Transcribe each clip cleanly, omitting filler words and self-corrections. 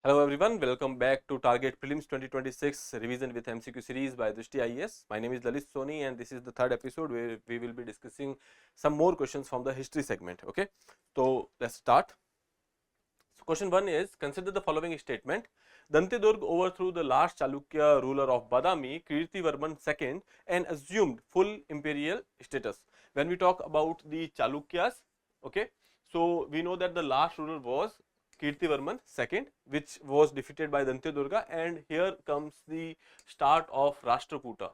Hello everyone, welcome back to Target Prelims 2026 revision with MCQ series by Drishti IAS. My name is Lalit Soni and this is the third episode where we will be discussing some more questions from the history segment. Okay, so let's start. So question 1 is, consider the following statement. Dantidurg overthrew the last Chalukya ruler of Badami, Kirtivarman II, and assumed full imperial status. When we talk about the Chalukyas, okay, so we know that the last ruler was Kirtivarman II, which was defeated by Dantidurga, and here comes the start of Rashtrakuta.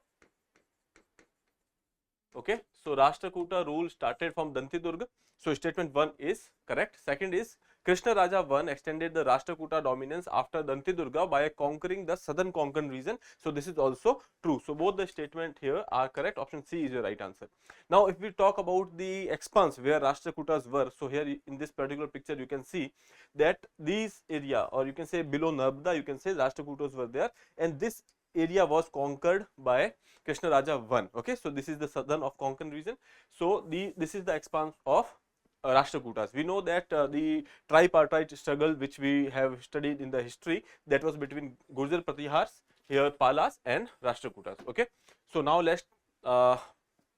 Okay, so Rashtrakuta rule started from Dantidurga. So statement 1 is correct. Second is, Krishna Raja I extended the Rashtrakuta dominance after Dantidurga by conquering the southern Konkan region. So this is also true. So both the statement here are correct. Option C is your right answer. Now if we talk about the expanse where Rashtrakutas were, so here in this particular picture you can see that these area, or you can say below Narbada, you can say Rashtrakutas were there, and this area was conquered by Krishna Raja I. Okay, so this is the southern of Konkan region. So this is the expanse of Rashtrakutas. We know that the tripartite struggle which we have studied in the history, that was between Gurjar Pratihars, here Palas and Rashtrakutas. Okay, so now let's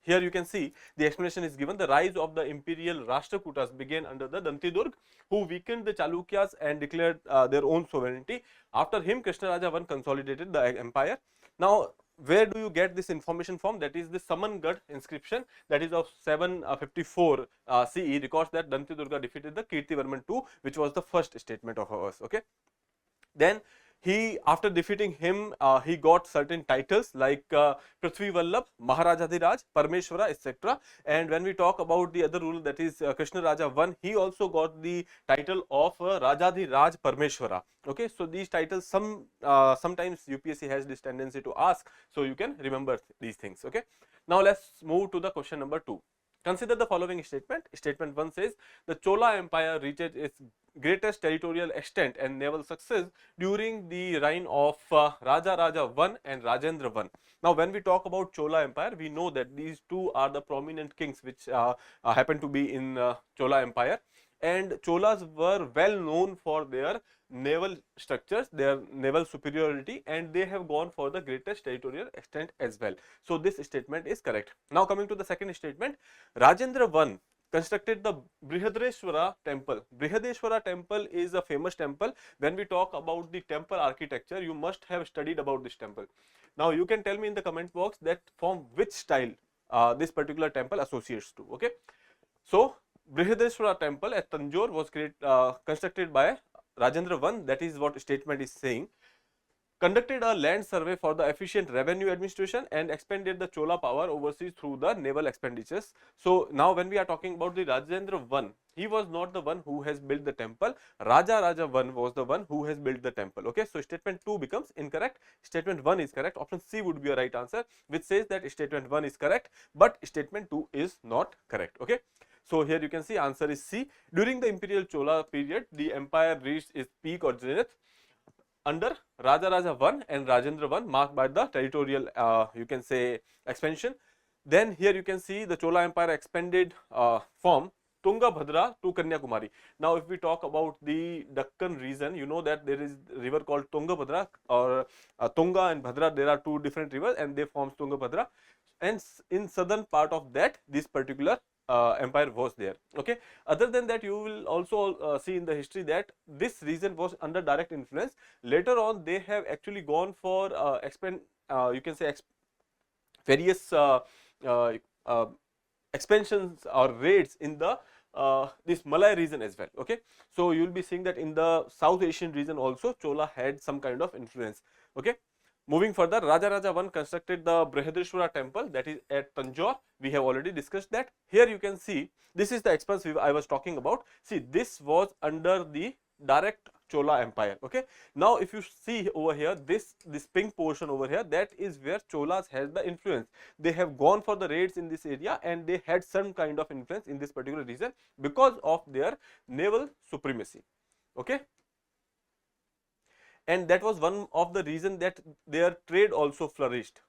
here you can see the explanation is given. The rise of the imperial Rashtrakutas began under the Dantidurg, who weakened the Chalukyas and declared their own sovereignty. After him, Krishna Raja I consolidated the empire. Now, where do you get this information from? That is the Samangad inscription, that is of 754 CE, records that Dantidurga defeated the Kirtivarman II, which was the first statement of ours. Okay, then he, after defeating him, he got certain titles like Prithvi Vallabh, Maharajadhiraj, Parmeshwara, etc. And when we talk about the other ruler, that is Krishna Raja I, he also got the title of Rajadhiraj Parmeshwara. Okay, so these titles sometimes UPSC has this tendency to ask, so you can remember these things. Okay, now let's move to the question number 2. Consider the following statement. Statement 1 says, the Chola Empire reached its greatest territorial extent and naval success during the reign of Raja Raja I and Rajendra I. Now, when we talk about Chola Empire, we know that these two are the prominent kings which happen to be in Chola Empire, and Cholas were well known for their naval structures, their naval superiority, and they have gone for the greatest territorial extent as well. So this statement is correct. Now coming to the second statement, Rajendra I constructed the Brihadeshwara temple. Brihadeshwara temple is a famous temple. When we talk about the temple architecture, you must have studied about this temple. Now you can tell me in the comment box that from which style this particular temple associates to. Okay, so Brihadeshwara temple at Tanjore was constructed by Rajendra I, that is what statement is saying, conducted a land survey for the efficient revenue administration and expanded the Chola power overseas through the naval expenditures. So now when we are talking about the Rajendra I, he was not the one who has built the temple. Raja Raja I was the one who has built the temple. Okay, so statement 2 becomes incorrect. Statement 1 is correct. Option C would be a right answer, which says that statement 1 is correct, but statement 2 is not correct. Okay, so here you can see answer is C. During the imperial Chola period, the empire reached its peak or zenith under Raja Raja I and Rajendra I, marked by the territorial you can say expansion. Then here you can see the Chola Empire expanded from Tungabhadra to Kanyakumari. Now if we talk about the Deccan region, you know that there is a river called Tungabhadra, or Tunga and Bhadra, there are two different rivers and they form Tungabhadra, and in southern part of that this particular empire was there. Okay, other than that you will also see in the history that this region was under direct influence. Later on they have actually gone for you can say various expansions or raids in the this Malay region as well. Okay, so you will be seeing that in the South Asian region also Chola had some kind of influence. Okay, moving further, Raja Raja I constructed the Brihadeshwara temple, that is at Tanjore. We have already discussed that. Here you can see this is the expanse I was talking about. See, this was under the direct Chola Empire. Okay, now if you see over here, this pink portion over here, that is where Cholas has the influence. They have gone for the raids in this area and they had some kind of influence in this particular region because of their naval supremacy. Okay, and that was one of the reason that their trade also flourished.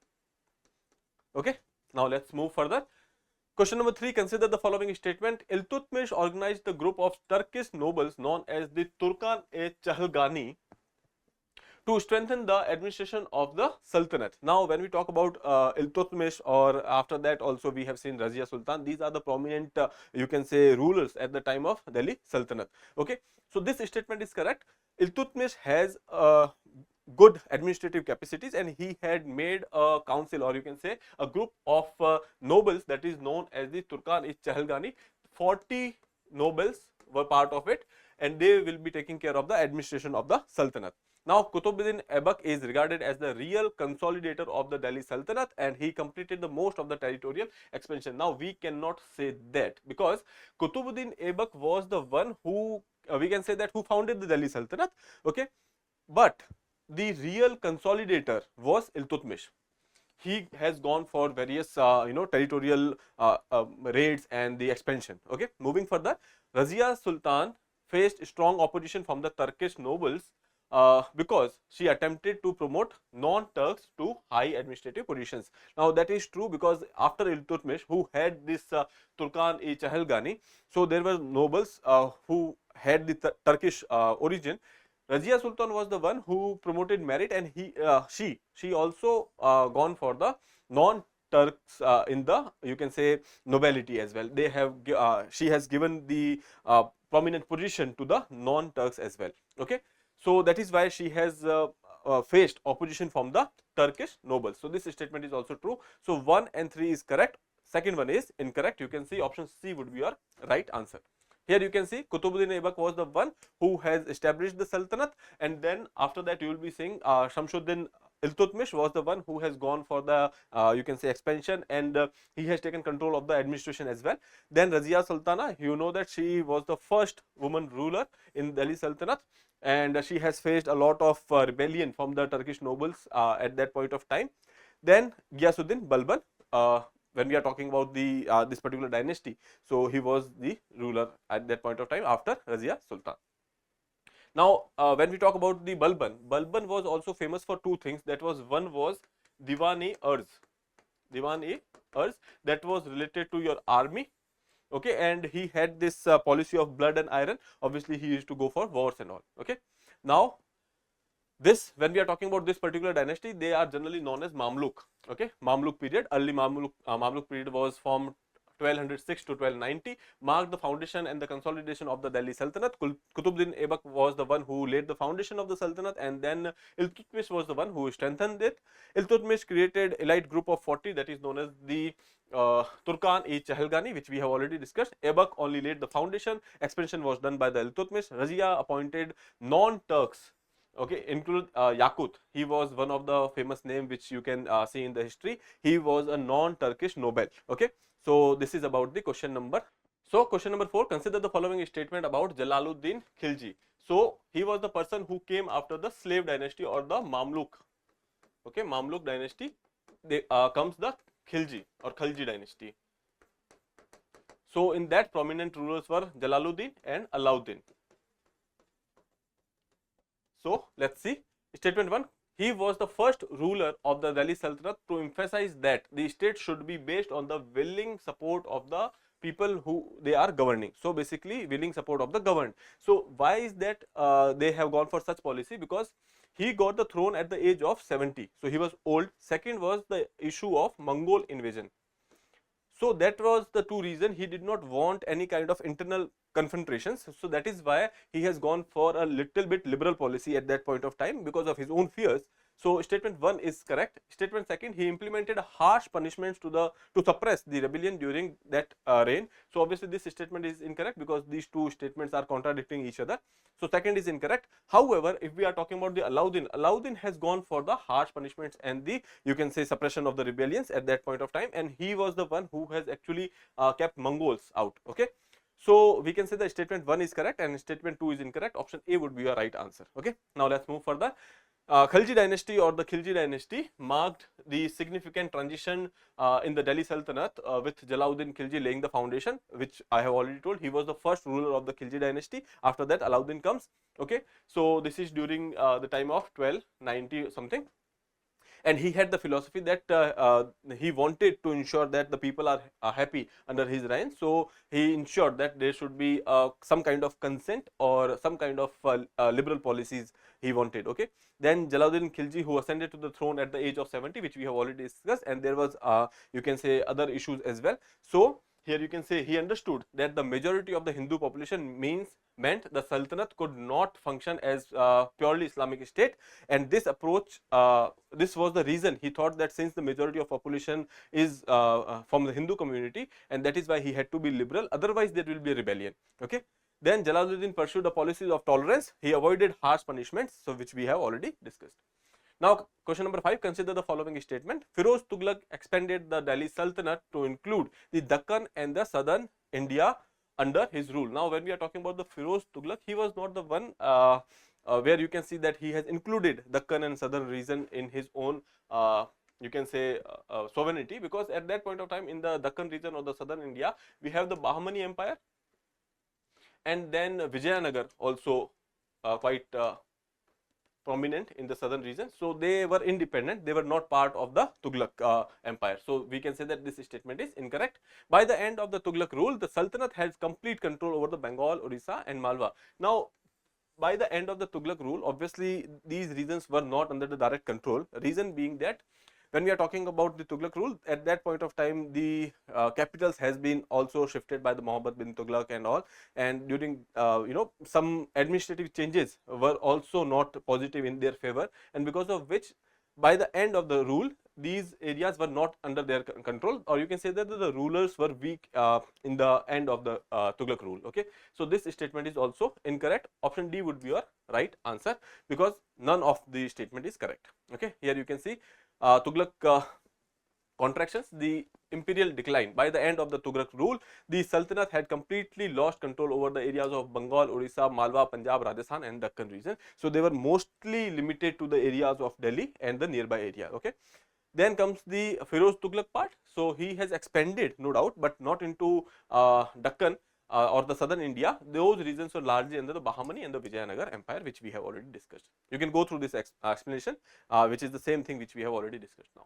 Okay, now let's move further. Question number 3, consider the following statement. Iltutmish organized the group of Turkish nobles known as the Turkan-e Chahalgani to strengthen the administration of the Sultanate. Now, when we talk about Iltutmish, or after that also we have seen Razia Sultan, these are the prominent you can say rulers at the time of Delhi Sultanate. Okay, so this statement is correct. Iltutmish has good administrative capacities, and he had made a council, or you can say a group of nobles that is known as the Turkan-i-Chahalgani. 40 nobles were part of it, and they will be taking care of the administration of the Sultanate. Now, Qutbuddin Aibak is regarded as the real consolidator of the Delhi Sultanate, and he completed the most of the territorial expansion. Now, we cannot say that, because Qutbuddin Aibak was the one who we can say that who founded the Delhi Sultanate. Okay, but the real consolidator was Iltutmish. He has gone for various territorial raids and the expansion. Okay, moving further, Razia Sultan faced strong opposition from the Turkish nobles because she attempted to promote non-Turks to high administrative positions. Now, that is true, because after Iltutmish, who had this Turkan-i-Chahalgani, so there were nobles who had the Turkish origin. Razia Sultan was the one who promoted merit, and she also gone for the non-Turks in the you can say nobility as well. They have she has given the prominent position to the non-Turks as well. Okay, so that is why she has faced opposition from the Turkish nobles. So this statement is also true. So 1 and 3 is correct. Second one is incorrect. You can see option C would be your right answer. Here you can see Qutbuddin Aibak was the one who has established the Sultanate, and then after that you will be seeing Shamsuddin Iltutmish was the one who has gone for the you can say expansion, and he has taken control of the administration as well. Then Razia Sultana, you know that she was the first woman ruler in Delhi Sultanate, and she has faced a lot of rebellion from the Turkish nobles at that point of time. Then Ghiyasuddin Balban, when we are talking about the this particular dynasty, so he was the ruler at that point of time after Razia Sultan. Now, when we talk about the Balban, Balban was also famous for two things. That was, one was Diwan-e-Arz, that was related to your army. Okay, and he had this policy of blood and iron. Obviously, he used to go for wars and all. Okay, now this, when we are talking about this particular dynasty, they are generally known as Mamluk. Okay, Mamluk period, early Mamluk period was from 1206 to 1290, marked the foundation and the consolidation of the Delhi Sultanate. Qutbuddin Aibak was the one who laid the foundation of the Sultanate, and then Iltutmish was the one who strengthened it. Iltutmish created elite group of 40, that is known as the Turkan-i-Chahalgani, which we have already discussed. Aibak only laid the foundation. Expansion was done by the Iltutmish. Razia appointed non-Turks. Okay, include Yakut. He was one of the famous name which you can see in the history. He was a non-Turkish noble. Okay, so this is about the question number. So question number 4, consider the following statement about Jalaluddin Khilji. So he was the person who came after the slave dynasty or the Mamluk. Okay, Mamluk dynasty. They comes the Khilji or Khalji dynasty. So in that, prominent rulers were Jalaluddin and Alauddin. So let's see statement 1. He was the first ruler of the Delhi Sultanate to emphasize that the state should be based on the willing support of the people who they are governing. So basically, willing support of the governed. So why is that they have gone for such policy? Because he got the throne at the age of 70. So he was old. Second was the issue of Mongol invasion. So that was the two reasons. He did not want any kind of internal confrontations. So that is why he has gone for a little bit liberal policy at that point of time because of his own fears. So statement 1 is correct. Statement 2, he implemented harsh punishments to suppress the rebellion during that reign. So obviously this statement is incorrect because these two statements are contradicting each other. So second is incorrect. However, if we are talking about the Alauddin has gone for the harsh punishments and the you can say suppression of the rebellions at that point of time, and he was the one who has actually kept Mongols out. Okay. So we can say that statement 1 is correct and statement 2 is incorrect. Option A would be your right answer. Okay. Now let's move further. Khalji dynasty or the Khilji dynasty marked the significant transition in the Delhi Sultanate with Jalaluddin Khilji laying the foundation, which I have already told. He was the first ruler of the Khilji dynasty. After that, Alauddin comes. Okay, so this is during the time of 1290 something. and he had the philosophy that he wanted to ensure that the people are happy under his reign. So he ensured that there should be some kind of consent or some kind of liberal policies he wanted. Okay, then Jalaluddin Khilji, who ascended to the throne at the age of 70, which we have already discussed, and there was you can say other issues as well. So here you can say he understood that the majority of the Hindu population meant the Sultanate could not function as purely Islamic state, and this approach, this was the reason he thought that since the majority of population is from the Hindu community, and that is why he had to be liberal, otherwise there will be a rebellion. Okay. Then Jalaluddin pursued a policy of tolerance. He avoided harsh punishments, so which we have already discussed. Now, question number 5, consider the following statement. Firoz Tughlaq expanded the Delhi Sultanate to include the Deccan and the southern India under his rule. Now, when we are talking about the Firoz Tughlaq, he was not the one where you can see that he has included Deccan and southern region in his own you can say sovereignty, because at that point of time in the Deccan region or the southern India, we have the Bahmani Empire, and then Vijayanagara also quite prominent in the southern region. So they were independent, they were not part of the Tughlaq empire. So we can say that this statement is incorrect. By the end of the Tughlaq rule, the Sultanate has complete control over the Bengal, Orissa and Malwa. Now, by the end of the Tughlaq rule, obviously these regions were not under the direct control. Reason being that when we are talking about the Tughlaq rule, at that point of time the capitals has been also shifted by the Muhammad bin Tughlaq and all, and during you know, some administrative changes were also not positive in their favor, and because of which by the end of the rule these areas were not under their control, or you can say that the rulers were weak in the end of the Tughlaq rule. Okay, so this statement is also incorrect. Option D would be your right answer, because none of the statement is correct. Okay, here you can see Tughlaq contractions, the imperial decline. By the end of the Tughlaq rule, the Sultanate had completely lost control over the areas of Bengal, Orissa, Malwa, Punjab, Rajasthan and Deccan region. So they were mostly limited to the areas of Delhi and the nearby area. Okay. Then comes the Firoz Tughlaq part. So he has expanded, no doubt, but not into Deccan or the southern India. Those regions were largely under the Bahmani and the Vijayanagara empire, which we have already discussed. You can go through this explanation, which is the same thing which we have already discussed now.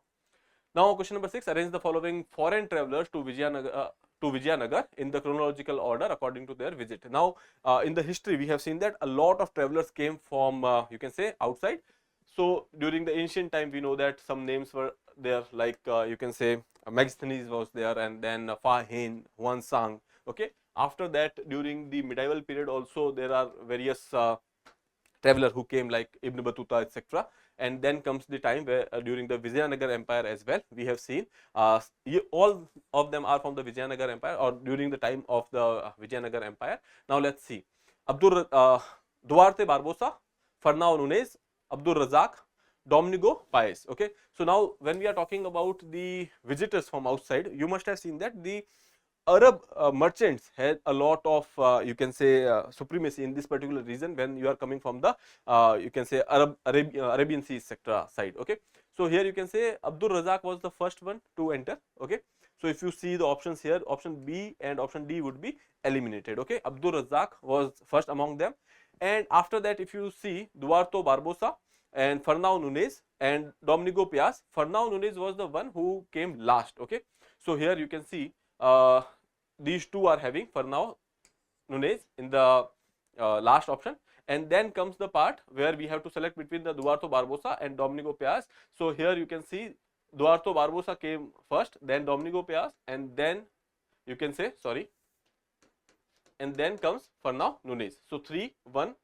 Now, question number 6, arrange the following foreign travelers to Vijayanagar in the chronological order according to their visit. Now, in the history, we have seen that a lot of travelers came from, you can say, outside. So, during the ancient time, we know that some names were there, like you can say Megasthenes was there, and then Fahin, Huansang. Okay. After that, during the medieval period also, there are various travelers who came like Ibn Battuta, etc. And then comes the time where during the Vijayanagara empire as well, we have seen all of them are from the Vijayanagara empire, or during the time of the Vijayanagara empire. Now let's see. Duarte Barbosa, Fernão Nunes, Abdul Razak, Domenico Paes. Okay. So now when we are talking about the visitors from outside, you must have seen that the Arab merchants had a lot of you can say supremacy in this particular region when you are coming from the you can say Arabian Sea sector side. Okay. So here you can say Abdul Razak was the first one to enter. Okay. So if you see the options here, option B and option D would be eliminated. Okay. Abdul Razak was first among them, and after that if you see Duarte Barbosa and Fernão Nunes and Domenico Paes, Fernão Nunes was the one who came last. Okay. So here you can see these two are having Fernão Nunes in the last option, and then comes the part where we have to select between the Duarte Barbosa and Domenico Paes. So here you can see Duarte Barbosa came first, then Domenico Paes, and then you can say and then comes Fernão Nunes. So 3, 1,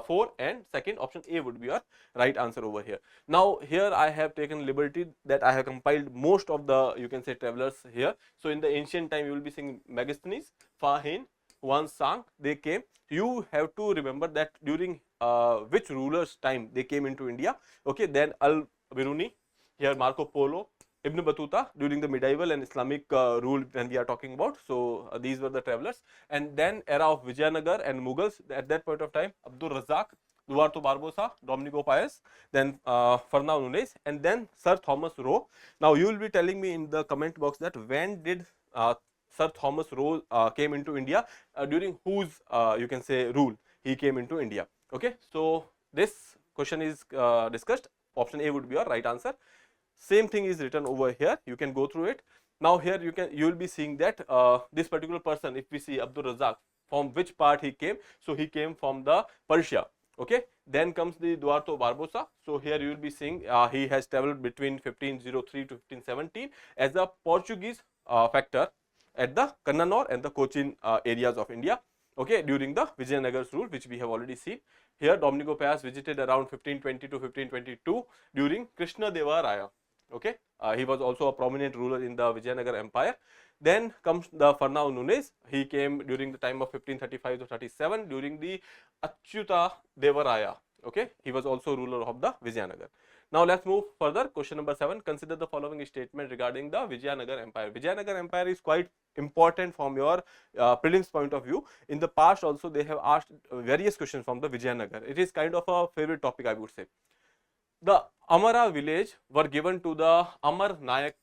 4 and second option A would be your right answer over here. Now here I have taken liberty that I have compiled most of the you can say travelers here. So in the ancient time you will be seeing Megasthenes, Fahin, Huansang, they came. You have to remember that during which ruler's time they came into India. Okay, then Al-Biruni, here Marco Polo, Ibn Battuta during the medieval and Islamic rule when we are talking about. So these were the travelers, and then era of Vijayanagar and Mughals. At that point of time, Abdul Razak, Duarte Barbosa, Domenico Paes, then Fernão Nunes, and then Sir Thomas Roe. Now you will be telling me in the comment box that when did Sir Thomas Roe came into India, during whose you can say rule he came into India. Okay, so this question is discussed, option A would be your right answer. Same thing is written over here, you can go through it. Now here you will be seeing that this particular person, if we see Abdul Razak, from which part he came, so he came from the Persia. Okay, then comes the Duarto Barbosa. So here you will be seeing he has traveled between 1503 to 1517 as a Portuguese factor at the Kannanur and the Cochin areas of India. Okay, during the Vijayanagara's rule, which we have already seen. Here Domenico Pius visited around 1520 to 1522 during Krishna Deva Raya. Okay, he was also a prominent ruler in the Vijayanagara Empire. Then comes the Fernão Nunes. He came during the time of 1535 to 37 during the Achyuta Deva Raya. Okay, he was also ruler of the Vijayanagara. Now let's move further. Question number 7. Consider the following statement regarding the Vijayanagara Empire. Vijayanagara Empire is quite important from your prelims point of view. In the past also they have asked various questions from the Vijayanagara. It is kind of a favorite topic, I would say. The Amara village were given to the Amar Nayak,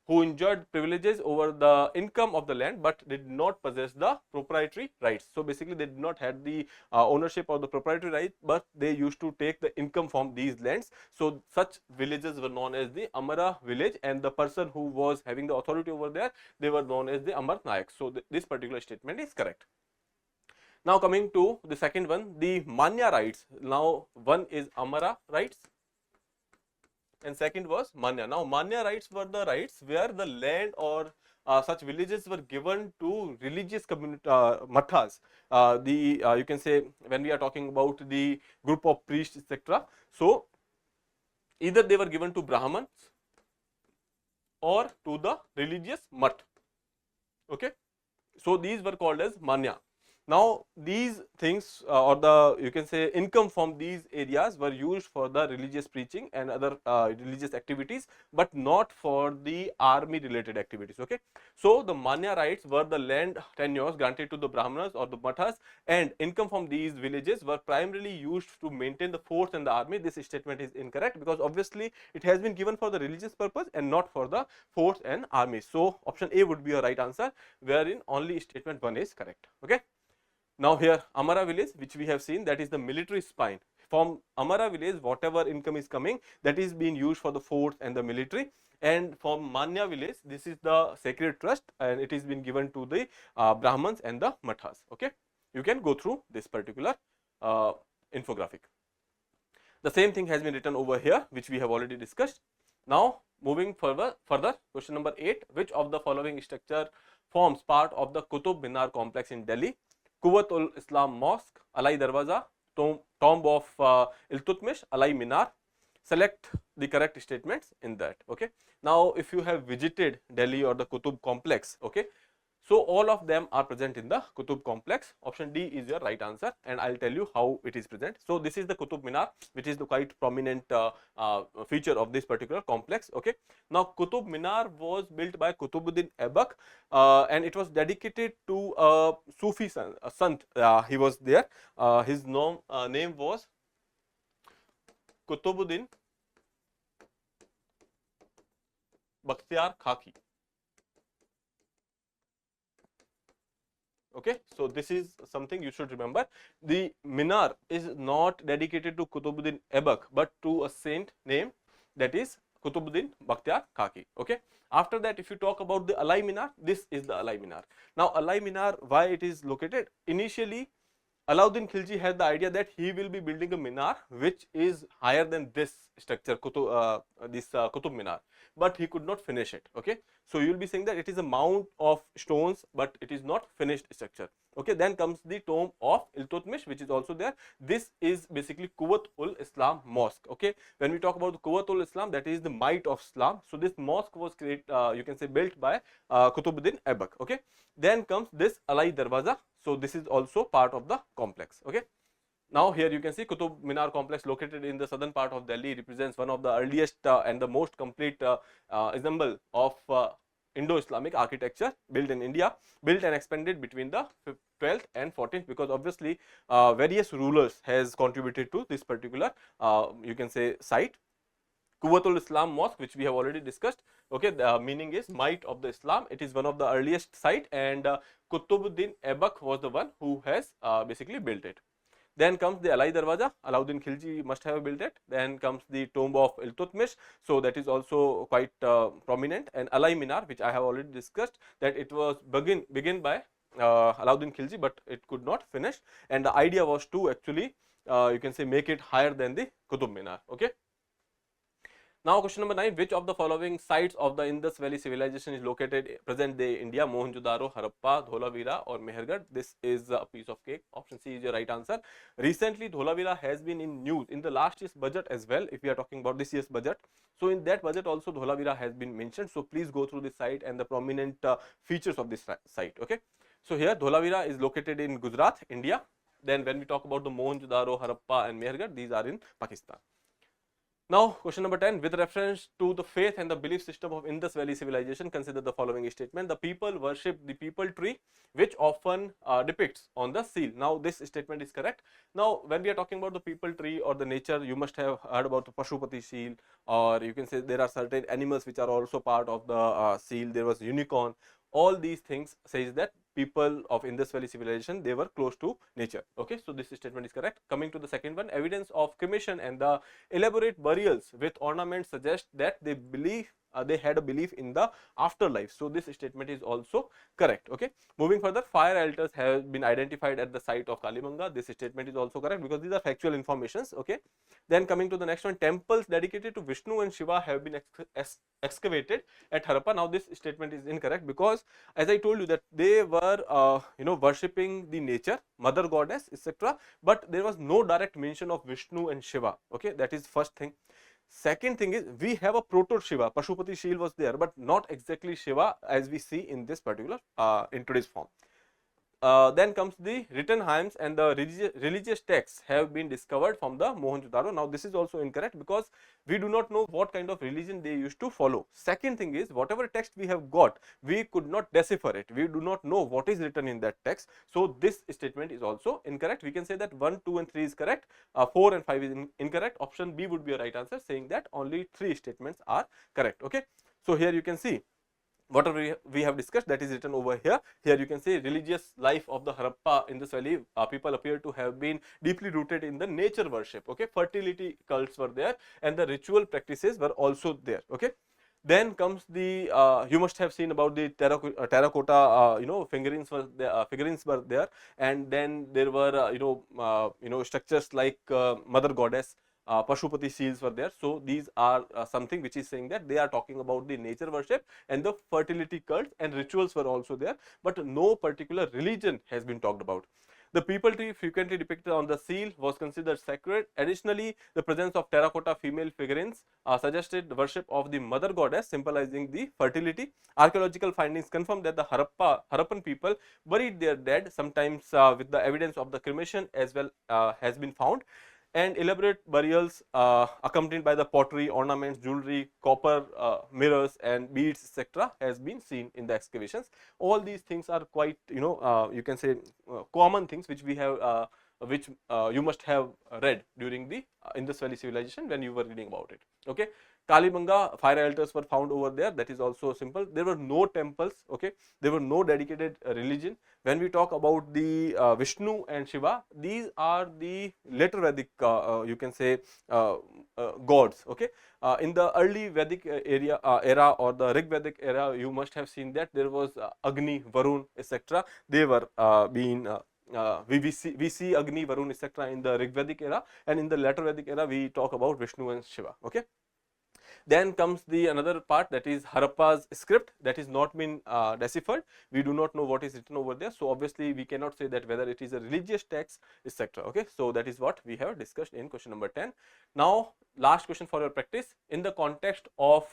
who enjoyed privileges over the income of the land but did not possess the proprietary rights. So basically they did not have the ownership of the proprietary right, but they used to take the income from these lands. So such villages were known as the Amara village, and the person who was having the authority over there, they were known as the Amar Nayak. So this particular statement is correct. Now coming to the second one, the Manya rights. Now one is Amara rights and second was Manya. Now Manya rights were the rights where the land or such villages were given to religious community, mathas. You can say when we are talking about the group of priests, etc. So either they were given to Brahmins or to the religious math. Okay, so these were called as Manya. Now these things or the you can say income from these areas were used for the religious preaching and other religious activities, but not for the army related activities. Okay, so the Manya rights were the land tenures granted to the Brahmanas or the Mathas, and income from these villages were primarily used to maintain the force and the army. This statement is incorrect because obviously it has been given for the religious purpose and not for the force and army. So option A would be your right answer, wherein only statement 1 is correct. Okay. Now here Amara village, which we have seen, that is the military spine. From Amara village, whatever income is coming, that is being used for the force and the military. And from Manya village, this is the sacred trust, and it is been given to the Brahmans and the Mathas. Okay, you can go through this particular infographic. The same thing has been written over here, which we have already discussed. Now moving further, question number 8. Which of the following structure forms part of the Qutb Minar complex in Delhi? Quwwatul Islam Mosque, Alai Darwaza, Tomb of Iltutmish, Alai Minar. Select the correct statements in that. Okay. Now, if you have visited Delhi or the Qutb complex, okay, so all of them are present in the Qutb complex. Option D is your right answer, and I'll tell you how it is present. So this is the Qutb Minar, which is the quite prominent feature of this particular complex. Okay. Now Qutb Minar was built by Qutbuddin Aibak, and it was dedicated to a Sufi sant. He was there. His name was Qutbuddin Bakhtiar Khaki. Okay, so this is something you should remember. The Minar is not dedicated to Qutbuddin Aibak, but to a saint name, that is Qutbuddin Bakhtiar Khaki. Okay. After that, if you talk about the Alai Minar, this is the Alai Minar. Now Alai Minar, why it is located? Initially, Jalaluddin Khilji had the idea that he will be building a minar which is higher than this structure, Qutb Minar, but he could not finish it. Okay, so you will be saying that it is a mount of stones, but it is not finished structure. Okay, then comes the tomb of Iltutmish, which is also there. This is basically Quwwatul Islam Mosque. Okay, when we talk about the Quwwatul Islam, that is the might of Islam. So this mosque was you can say built by Qutbuddin Aibak. Okay, then comes this Alai Darwaza. So this is also part of the complex. Okay. Now here you can see Qutb Minar complex located in the southern part of Delhi represents one of the earliest and the most complete example of Indo-Islamic architecture built in India, built and expanded between the 12th and 14th, because obviously various rulers has contributed to this particular you can say site. Quwwatul Islam Mosque, which we have already discussed. Okay, the meaning is might of the Islam. It is one of the earliest site, and Qutbuddin Aibak was the one who has basically built it. Then comes the Alai Darwaza, Alauddin Khilji must have built it. Then comes the tomb of Iltutmish, so that is also quite prominent. And Alai Minar, which I have already discussed, that it was begin by Alauddin Khilji, but it could not finish. And the idea was to actually you can say make it higher than the Qutb Minar. Okay. Now question number 9, which of the following sites of the Indus Valley civilization is located present day India? Mohenjo-daro, Harappa, Dholavira or Mehergarh? This is a piece of cake. Option C is your right answer. Recently Dholavira has been in news in the last year's budget as well, if we are talking about this year's budget. So in that budget also Dholavira has been mentioned. So please go through this site and the prominent features of this site. Okay. So here Dholavira is located in Gujarat, India. Then when we talk about the Mohenjo-daro, Harappa and Mehergarh, these are in Pakistan. Now question number 10, with reference to the faith and the belief system of Indus Valley civilization, consider the following statement. The people worship the peepal tree, which often depicts on the seal. Now this statement is correct. Now when we are talking about the peepal tree or the nature, you must have heard about the Pashupati seal, or you can say there are certain animals which are also part of the seal. There was unicorn. All these things says that people of Indus Valley civilization, they were close to nature. Okay, so this statement is correct. Coming to the second one, evidence of cremation and the elaborate burials with ornaments suggest that they believe they had a belief in the afterlife. So this statement is also correct. Okay, moving further, fire altars have been identified at the site of Kalimanga. This statement is also correct because these are factual informations. Okay, then coming to the next one, temples dedicated to Vishnu and Shiva have been excavated at Harappa. Now this statement is incorrect because as I told you that they were worshipping the nature, mother goddess, etc., but there was no direct mention of Vishnu and Shiva. Okay, that is first thing. Second thing is, we have a proto Shiva, Pashupati shield was there, but not exactly Shiva as we see in this particular in today's form. Then comes the written hymns and the religious texts have been discovered from the Mohenjo-daro. Now this is also incorrect because we do not know what kind of religion they used to follow. Second thing is, whatever text we have got, we could not decipher it. We do not know what is written in that text. So this statement is also incorrect. We can say that 1, 2 and 3 is correct. 4 and 5 is incorrect. Option B would be a right answer, saying that only 3 statements are correct. Okay. So here you can see whatever we have discussed, that is written over here. Here you can see religious life of the Harappa Indus Valley people appear to have been deeply rooted in the nature worship. Okay, fertility cults were there and the ritual practices were also there. Okay, then comes the you must have seen about the terracotta figurines were there, and then there were structures like mother goddess. Pashupati seals were there. So these are something which is saying that they are talking about the nature worship and the fertility cults, and rituals were also there, but no particular religion has been talked about. The peepal tree frequently depicted on the seal was considered sacred. Additionally, the presence of terracotta female figurines suggested the worship of the mother goddess, symbolizing the fertility. Archaeological findings confirm that the Harappan people buried their dead, sometimes with the evidence of the cremation as well has been found. And elaborate burials accompanied by the pottery, ornaments, jewelry, copper mirrors and beads, etc., has been seen in the excavations. All these things are quite you can say common things which we have which you must have read during the Indus Valley civilization when you were reading about it. Okay, Kalimanga fire altars were found over there. That is also simple. There were no temples. Okay, there were no dedicated religion. When we talk about the Vishnu and Shiva, these are the later Vedic you can say gods. Okay, in the early Vedic era or the Rig Vedic era, you must have seen that there was Agni, Varun, etc. They were being we see Agni, Varun, etc. in the Rig Vedic era, and in the later Vedic era we talk about Vishnu and Shiva. Okay. Then comes the another part, that is Harappa's script, that is not been deciphered. We do not know what is written over there. So obviously we cannot say that whether it is a religious text, etc. Okay, so that is what we have discussed in question number 10. Now last question for your practice. In the context of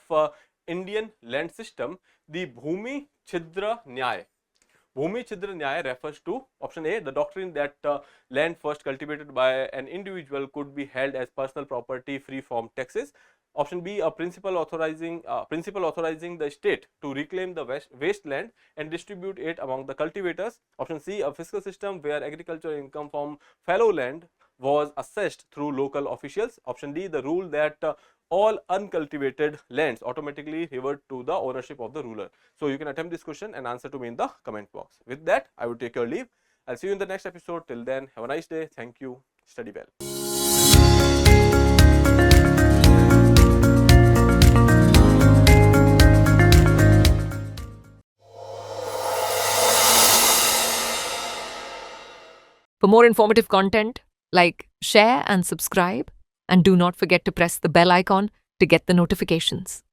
Indian land system, the Bhumi Chhidra Nyaya. Bhumi Chhidra Nyaya refers to option A, the doctrine that land first cultivated by an individual could be held as personal property free from taxes. Option B, a principle authorizing the state to reclaim the wasteland and distribute it among the cultivators. Option C, a fiscal system where agricultural income from fallow land was assessed through local officials. Option D, the rule that all uncultivated lands automatically revert to the ownership of the ruler. So you can attempt this question and answer to me in the comment box. With that, I will take your leave. I'll see you in the next episode. Till then, have a nice day. Thank you. Study well. For more informative content, like, share and subscribe, and do not forget to press the bell icon to get the notifications.